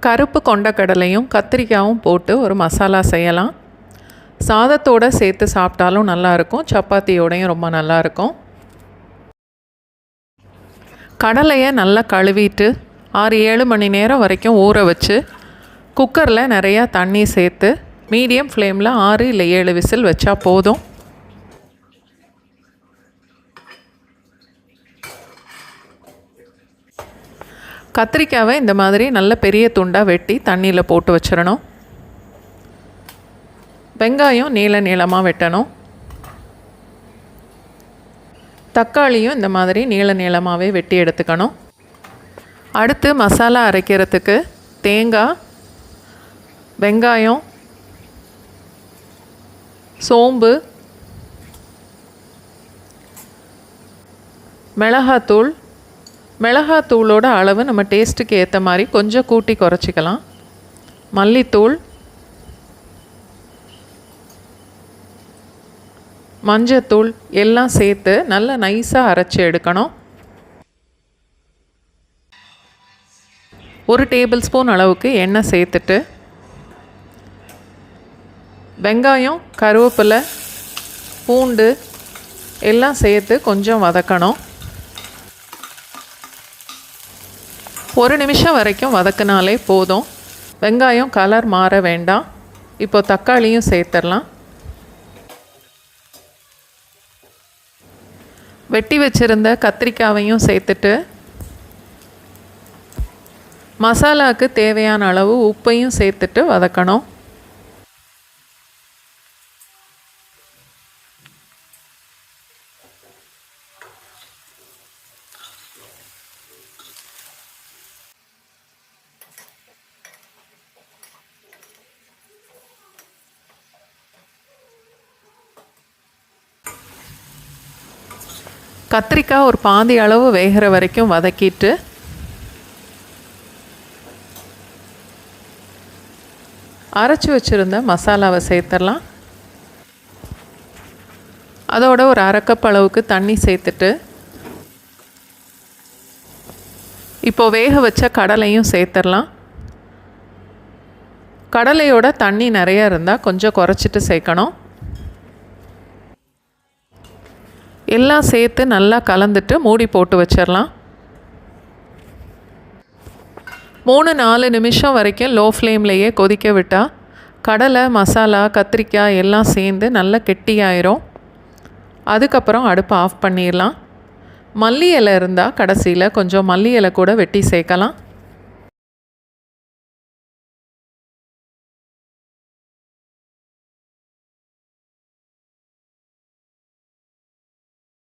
கருப்பு கொண்டக்கடலையும் கத்திரிக்காயும் போட்டு ஒரு மசாலா செய்யலாம். சாதத்தோடு சேர்த்து சாப்பிட்டாலும் நல்லாயிருக்கும், சப்பாத்தியோடையும் ரொம்ப நல்லாயிருக்கும். கடலையை நல்லா கழுவிட்டு 6-7 மணி நேரம் வரைக்கும் ஊற வச்சு குக்கரில் நிறையா தண்ணி சேர்த்து மீடியம் ஃப்ளேமில் 6 இல்லை 7 விசில் வச்சா போதும். கத்திரிக்காவை இந்த மாதிரி நல்ல பெரிய துண்டாக வெட்டி தண்ணியில் போட்டு வச்சிடணும். வெங்காயம் நீளமாக வெட்டணும். தக்காளியும் இந்த மாதிரி நீளமாகவே வெட்டி எடுத்துக்கணும். அடுத்து மசாலா அரைக்கிறதுக்கு தேங்காய், வெங்காயம், சோம்பு, மிளகாத்தூளோட அளவு நம்ம டேஸ்ட்டுக்கு ஏற்ற மாதிரி கொஞ்சம் கூட்டி குறைச்சிக்கலாம். மல்லித்தூள், மஞ்சத்தூள் எல்லாம் சேர்த்து நல்லா நைஸாக அரைச்சி எடுக்கணும். 1 டேபிள் ஸ்பூன் அளவுக்கு எண்ணெய் சேர்த்துட்டு வெங்காயம், கருவேப்பிலை, பூண்டு எல்லாம் சேர்த்து கொஞ்சம் வதக்கணும். 1 நிமிஷம் வரைக்கும் வதக்கினாலே போதும். வெங்காயம் கலர் மாற வேண்டாம். இப்போ தக்காளியும் சேர்த்துடலாம். வெட்டி வச்சுருந்த கத்திரிக்காயையும் சேர்த்துட்டு மசாலாவுக்கு தேவையான அளவு உப்பையும் சேர்த்துட்டு வதக்கணும். கத்திரிக்காய் ஒரு பாதி அளவு வேகிற வரைக்கும் வதக்கிட்டு அரைச்சி வச்சுருந்த மசாலாவை சேர்த்துடலாம். அதோட ஒரு 1/2 கப் அளவுக்கு தண்ணி சேர்த்துட்டு இப்போது வேக வச்ச கடலையும் சேர்த்துடலாம். கடலையோட தண்ணி நிறையா இருந்தால் கொஞ்சம் குறைச்சிட்டு சேர்க்கணும். எல்லாம் சேர்த்து நல்லா கலந்துட்டு மூடி போட்டு வச்சிடலாம். 3-4 நிமிஷம் வரைக்கும் லோ ஃப்ளேம்லேயே கொதிக்க விட்டால் கடலை, மசாலா, கத்திரிக்காய் எல்லாம் சேர்ந்து நல்லா கெட்டியாயிரும். அதுக்கப்புறம் அடுப்பை ஆஃப் பண்ணிடலாம். மல்லி இலை இருந்தால் கடைசியில் கொஞ்சம் மல்லி இலை கூட வெட்டி சேர்க்கலாம்.